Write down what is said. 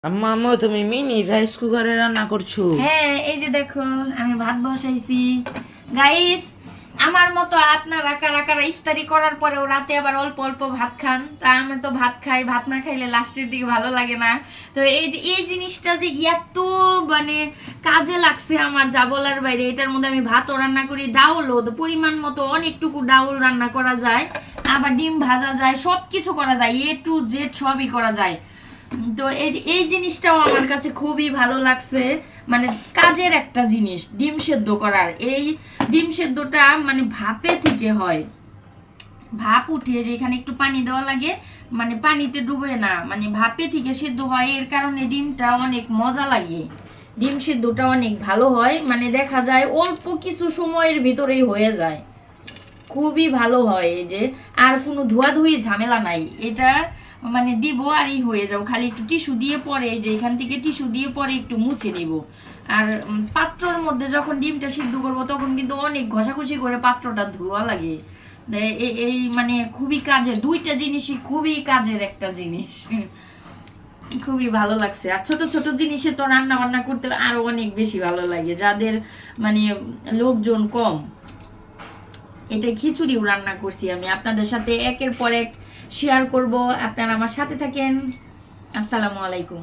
আম্মা আম্মা তুমি মিনি রাইস কুকারে রান্না করছো? হ্যাঁ, এই যে দেখো আমি ভাত বসাইছি। গাইস, আমার মতো আপনারা কারা কারা ইফতারি করার পরেও রাতে আবার অল্প অল্প ভাত খান? তা আমি তো ভাত খাই, ভাত না খাইলে লাস্টের দিকে ভালো লাগে না। তো এই যে এই জিনিসটা যে এত মানে কাজে লাগছে আমার, যা বলার বাইরে। এটার মধ্যে আমি ভাতও রান্না করি, ডাউলও পরিমাণ মতো অনেকটুকু ডাউল রান্না করা যায়, আবার ডিম ভাজা যায়, সব কিছু করা যায়, এ টু জেড সবই করা যায়। তো এই জিনিসটাও আমার কাছে খুবই ভালো লাগছে। মানে কাজের একটা জিনিস ডিম সেদ্ধ করার। এই ডিম সেদ্ধটা মানে ভাপে থেকে হয়, ভাপ উঠে যে এখানে একটু পানি দেওয়া লাগে, মানে পানিতে ডুবে না, মানে ভাপে থেকে সেদ্ধ হয়। এর কারণে ডিমটা অনেক মজা লাগে, ডিম সেদ্ধটা অনেক ভালো হয়। মানে দেখা যায় অল্প কিছু সময়ের ভিতরেই হয়ে যায়, খুবই ভালো হয়। এই যে আর কোনো ধোয়াধুয়ি ঝামেলা নাই, এটা মানে দিব আরই হয়ে যাও। খালি একটু টিস্যু দিয়ে পরে, এই যে এখান থেকে টিস্যু দিয়ে পরে একটু মুছে নিব। আর পাত্রর মধ্যে যখন ডিমটা সিদ্ধ করবো তখন কিন্তু অনেক ঘষাঘষি করে পাত্রটা ধোয়া লাগে। এই মানে খুবই কাজের দুইটা জিনিসই, খুবই কাজের একটা জিনিস। খুবই ভালো লাগছে। আর ছোট ছোট জিনিসে তো রান্না বান্না করতে আরো অনেক বেশি ভালো লাগে, যাদের মানে লোকজন কম। এটা খিচুড়িও রান্না করছি আমি, আপনাদের সাথে একের পর এক শেয়ার করব। আপনারা আমার সাথে থাকেন। আসসালামু আলাইকুম।